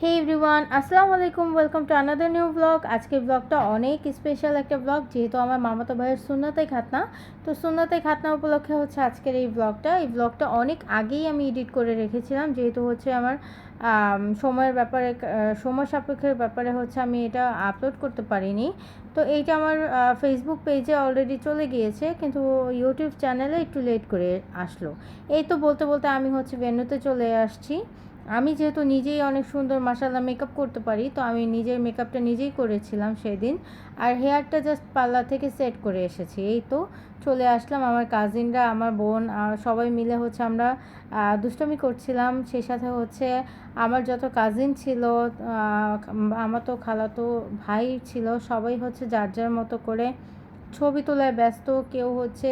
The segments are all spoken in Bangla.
হে এভরিওয়ান, আসসালামু আলাইকুম। Welcome to another new blog. আজকের ব্লগটা অনেক স্পেশাল একটা ব্লগ, যেহেতু আমার মামাতো ভাইয়ের সুন্নতে খাতনা। তো সুন্নতে খাতনা উপলক্ষে হচ্ছে আজকের এই ব্লগটা অনেক আগেই আমি এডিট করে রেখেছিলাম, যেহেতু হচ্ছে আমার সময়ের ব্যাপারে সময় সাপেক্ষের ব্যাপারে হচ্ছে আমি এটা আপলোড করতে পারিনি। তো এইটা আমার ফেসবুক পেজে অলরেডি চলে গিয়েছে, কিন্তু ইউটিউব চ্যানেলে একটু লেট করে আসলো। এই তো বলতে বলতে আমি হচ্ছে ভেন্যুতে চলে আসছি। আমি যেহেতু নিজেই অনেক সুন্দর মাশাআল্লাহ মেকআপ করতে পারি, তো আমি নিজের মেকআপটা নিজেই করেছিলাম সেদিন। আর হেয়ারটা জাস্ট পার্লার থেকে সেট করে এসেছি। এই তো চলে আসলাম। আমার কাজিনরা, আমার বোন সবাই মিলে হচ্ছে আমরা দুষ্টমি করছিলাম। সেই সাথে হচ্ছে আমার যত কাজিন ছিল, আমার তো খালাতো ভাই ছিল, সবাই হচ্ছে যার যার মতো করে ছবি তোলায় ব্যস্ত। কেউ হচ্ছে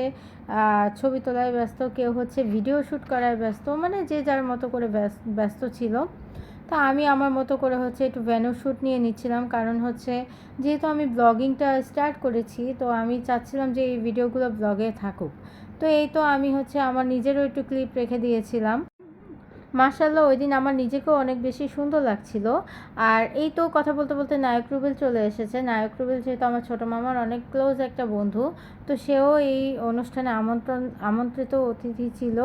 ছবি তোলায় ব্যস্ত, কেউ হচ্ছে ভিডিও শ্যুট করায় ব্যস্ত, মানে যে যার মতো করে ব্যস্ত ছিল। তা আমি আমার মতো করে হচ্ছে একটু ভ্যানু শ্যুট নিয়ে নিচ্ছিলাম, কারণ হচ্ছে যেহেতু আমি ব্লগিংটা স্টার্ট করেছি, তো আমি চাচ্ছিলাম যে এই ভিডিওগুলো ব্লগে থাকুক। তো এই তো আমি হচ্ছে আমার নিজেরও একটু ক্লিপ রেখে দিয়েছিলাম। মাশাআল্লাহ ওই দিন আমার নিজেকেও অনেক বেশি সুন্দর লাগছিল। আর এই তো কথা বলতে বলতে নায়ক রুবেল চলে এসেছে। নায়ক রুবেল যেহেতু আমার ছোটো মামার অনেক ক্লোজ একটা বন্ধু, তো সেও এই অনুষ্ঠানে আমন্ত্রিত অতিথি ছিল।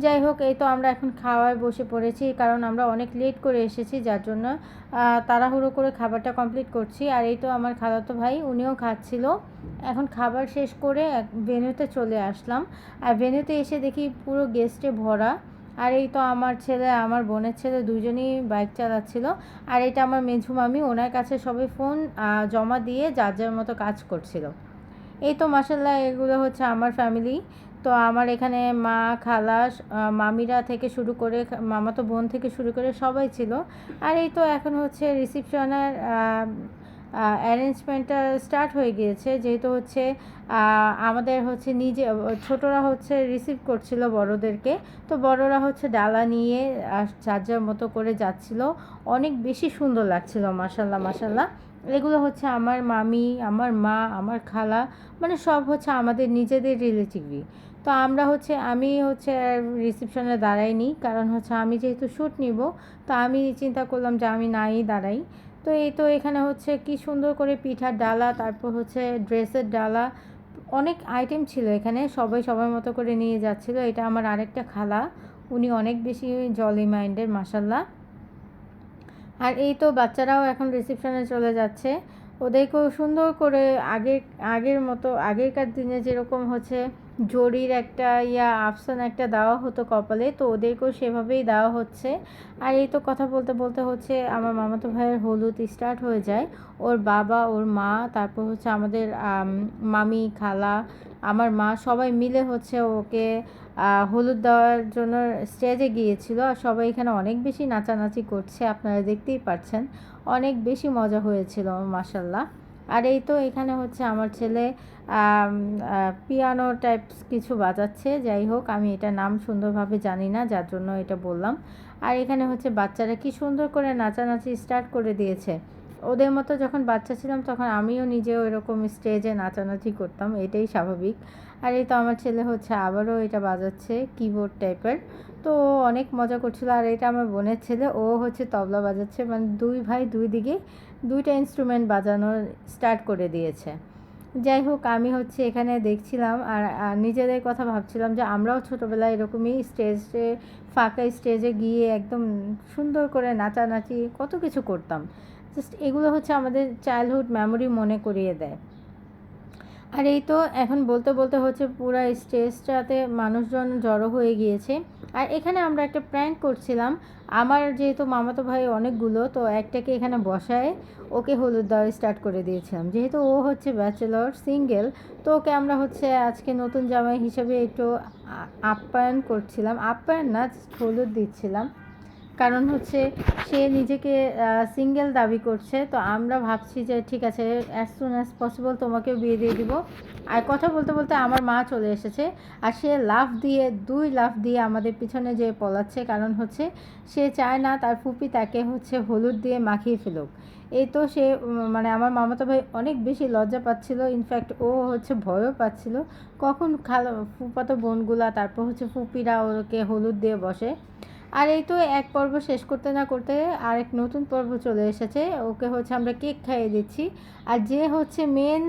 যাই হোক, এই তো আমরা এখন খাওয়ায় বসে পড়েছি, কারণ আমরা অনেক লেট করে এসেছি, যার জন্য তাড়াহুড়ো করে খাবারটা কমপ্লিট করছি। আর এই তো আমার খালাতো ভাই, উনিও খাচ্ছিল। এখন খাবার শেষ করে ভেন্যুতে চলে আসলাম। আর ভেন্যুতে এসে দেখি পুরো গেস্টে ভরা। আর এই তো আমার ছেলে, আমার বোনের ছেলে দুজনেই বাইক চালাচ্ছিল। আর এটা আমার মেঝু মামি, ওনার কাছে সবাই ফোন জমা দিয়ে যার যার মতো কাজ করছিল। এই তো মাশাআল্লাহ, এগুলো হচ্ছে আমার ফ্যামিলি। তো আমার এখানে মা, খালা, মামিরা থেকে শুরু করে মামাতো বোন থেকে শুরু করে সবাই ছিল। আর এই তো এখন হচ্ছে রিসিপশনের অ্যারেঞ্জমেন্টটা স্টার্ট হয়ে গিয়েছে, যেহেতু হচ্ছে আমাদের হচ্ছে ছোটরা হচ্ছে রিসিভ করছিল বড়দেরকে। তো বড়রা হচ্ছে ডালা নিয়ে যার যার মতো করে যাচ্ছিল। অনেক বেশি সুন্দর লাগছিল, মাশাআল্লাহ মাশাআল্লাহ। এগুলো হচ্ছে আমার মামি, আমার মা, আমার খালা, মানে সব হচ্ছে আমাদের নিজেদের রিলেটিভই। তো আমি হচ্ছে রিসেপশনে দাঁড়াইনি, কারণ হচ্ছে আমি যেহেতু শ্যুট নিব, তো আমি চিন্তা করলাম যে আমি নাই দাঁড়াই। তো এই তো এখানে হচ্ছে কি সুন্দর করে পিঠার ডালা, তারপর হচ্ছে ড্রেসের ডালা, অনেক আইটেম ছিল এখানে। সবাই সবার মতো করে নিয়ে যাচ্ছিল। এটা আমার আরেকটা খালা, উনি অনেক বেশি জলি মাইন্ডের মাশাল্লাহ। আর এই তো বাচ্চারাও এখন রিসেপশনে চলে যাচ্ছে। ওদেরকেও সুন্দর করে আগের মতো, আগেরকার দিনে যেরকম হচ্ছে জরির একটা আফসান একটা দেওয়া হতো কপালে, তো ওদেরকেও সেভাবেই দেওয়া হচ্ছে। আর এই তো কথা বলতে বলতে হচ্ছে আমার মামাতো ভাইয়ের হলুদ স্টার্ট হয়ে যায়। ওর বাবা, ওর মা, তারপর হচ্ছে আমাদের মামি, খালা, আমার মা সবাই মিলে হচ্ছে ওকে হলুদ দেওয়ার জন্য স্টেজে গিয়েছিল। আর সবাই এখানে অনেক বেশি নাচানাচি করছে, আপনারা দেখতেই পাচ্ছেন। অনেক বেশি মজা হয়েছিল মাশাল্লাহ। আর এই তো এখানে হচ্ছে আমার ছেলে পিয়ানো টাইপস কিছু বাজাচ্ছে। যাই হোক, আমি এটা নাম সুন্দরভাবে জানি না, যার জন্য এটা বললাম। আর এখানে হচ্ছে বাচ্চারা কি সুন্দর করে নাচানাচি স্টার্ট করে দিয়েছে। ওদের মতো যখন বাচ্চা ছিলাম, তখন আমিও নিজেও এরকম স্টেজে নাচানাচি করতাম, এটাই স্বাভাবিক। আর এই তো আমার ছেলে হচ্ছে আবারও এটা বাজাচ্ছে, কিবোর্ড টাইপের। তো ও অনেক মজা করছিল। আর এটা আমার বোনের ছেলে, ও হচ্ছে তবলা বাজাচ্ছে, মানে দুই ভাই দুই দিকে দুইটা ইনস্ট্রুমেন্ট বাজানো স্টার্ট করে দিয়েছে। যাই হোক, আমি হচ্ছে এখানে দেখছিলাম আর নিজেদের কথা ভাবছিলাম যে আমরাও ছোটোবেলায় এরকমই ফাঁকা স্টেজে গিয়ে একদম সুন্দর করে নাচানাচি কত কিছু করতাম। জাস্ট এগুলো হচ্ছে আমাদের চাইল্ডহুড মেমোরি মনে করিয়ে দেয়। আর এই তো এখন বলতে বলতে হচ্ছে পুরো স্টেজটাতে মানুষজন জড়ো হয়ে গিয়েছে। আর এখানে আমরা একটা প্র্যাঙ্ক করছিলাম। আমার যেহেতু মামাতো ভাই অনেকগুলো, তো একটাকে এখানে বসায় ওকে হলুদ দেওয়া স্টার্ট করে দিয়েছিলাম। যেহেতু ও হচ্ছে ব্যাচেলর সিঙ্গেল, তো ওকে আমরা হচ্ছে আজকে নতুন জামাই হিসেবে একটু আপ্যায়ন করছিলাম, আপ্যায়ন না, হলুদ দিচ্ছিলাম। কারণ হচ্ছে সে নিজেকে সিঙ্গেল দাবি করছে, তো আমরা ভাবছি যে ঠিক আছে, অ্যাজ সুন অ্যাজ পসিবল তোমাকেও বিয়ে দিয়ে দিব। আর কথা বলতে বলতে আমার মা চলে এসেছে। আর সে দুই লাফ দিয়ে আমাদের পিছনে যেয়ে পলাচ্ছে, কারণ হচ্ছে সে চায় না তার ফুপি তাকে হচ্ছে হলুদ দিয়ে মাখিয়ে ফেলুক। এই তো সে মানে আমার মামাতো ভাই অনেক বেশি লজ্জা পাচ্ছিল, ইনফ্যাক্ট ও হচ্ছে ভয়ও পাচ্ছিল কখন ফুপাতো বোনগুলা, তারপর হচ্ছে ফুপিরা ওকে হলুদ দিয়ে বসে। আর এই তো এক পর্ব শেষ করতে না করতে আরেক নতুন পর্ব চলে এসেছে। ওকে হচ্ছে আমরা কেক খাইয়ে দিচ্ছি। আর যে হচ্ছে মেন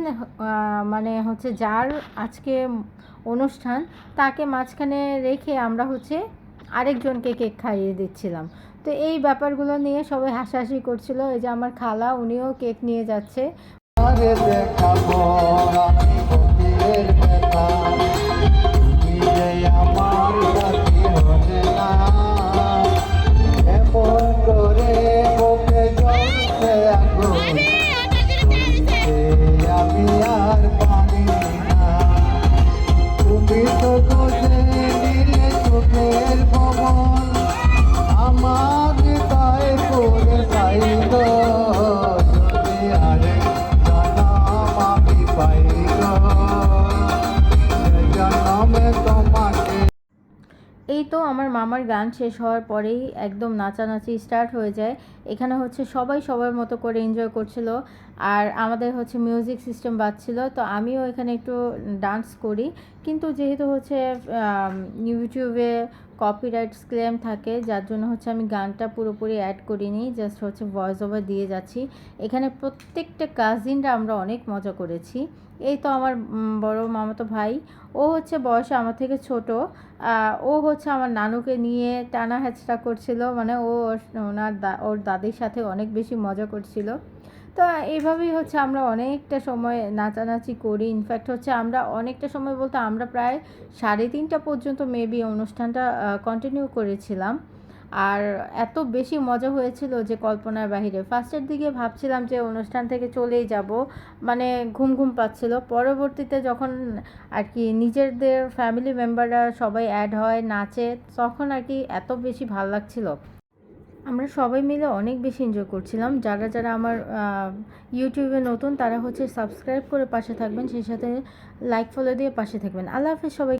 মানে হচ্ছে যার আজকে অনুষ্ঠান, তাকে মাঝখানে রেখে আমরা হচ্ছে আরেকজনকে কেক খাইয়ে দিচ্ছিলাম। তো এই ব্যাপারগুলো নিয়ে সবাই হাসাহাসি করছিল। এই যে আমার খালা, উনিও কেক নিয়ে যাচ্ছে। আরে দেখাবো আমি বুকের ব্যথা, তুমি যে আমার সাথী হলে না, এমন করে বুকে জ্বলছে আগুন, যে আমি আর পারি না। তুমি তো দোষে নিলে চোখের ভবন, আমার হৃদয় করে চাইল, যদি আরেক জনম আমি পাইল, সে জনমে তোমাকে। এই তো আমার মামার গান শেষ হওয়ার পরেই একদম নাচানাচি স্টার্ট হয়ে যায়। এখানে হচ্ছে সবাই সবার মতো করে এনজয় করছিল। আর আমাদের হচ্ছে মিউজিক সিস্টেম বাজছিল, তো আমিও এখানে একটু ডান্স করি। কিন্তু যেহেতু হচ্ছে ইউটিউবে কপিরাইটস ক্লেম থাকে, যার জন্য হচ্ছে আমি গানটা পুরোপুরি অ্যাড করিনি, জাস্ট হচ্ছে ভয়েস ওভার দিয়ে যাচ্ছি। এখানে প্রত্যেকটা কাজিনরা আমরা অনেক মজা করেছি। এই তো আমার বড় মামাতো ভাই, ও হচ্ছে বয়সে আমার থেকে ছোট। ও হচ্ছে আমার নানুকে নিয়ে টানা হেঁচড়া করছিল, মানে ও ওর দাদির সাথে অনেক বেশি মজা করছিল। তো এইভাবেই হচ্ছে আমরা অনেকটা সময় নাচানাচি করি। ইনফ্যাক্ট হচ্ছে আমরা অনেকটা সময় বলতে আমরা প্রায় 3:30 পর্যন্ত মেবি অনুষ্ঠানটা কন্টিনিউ করেছিলাম। আর এত বেশি মজা হয়েছিল যে কল্পনার বাহিরে। ফার্স্টের দিকে ভাবছিলাম যে অনুষ্ঠান থেকে চলেই যাব, মানে ঘুম ঘুম পাচ্ছিল। পরবর্তীতে যখন আর কি নিজেদের ফ্যামিলি মেম্বাররা সবাই অ্যাড হয়, নাচে, তখন আর কি এত বেশি ভালো লাগছিল। আমরা সবাই মিলে অনেক বেশি এনজয় করছিলাম। যারা যারা আমার ইউটিউবে নতুন, তারা হচ্ছে সাবস্ক্রাইব করে পাশে থাকবেন, সেই সাথে লাইক ফলো দিয়ে পাশে থাকবেন। আল্লাহ হাফেজ সবাই।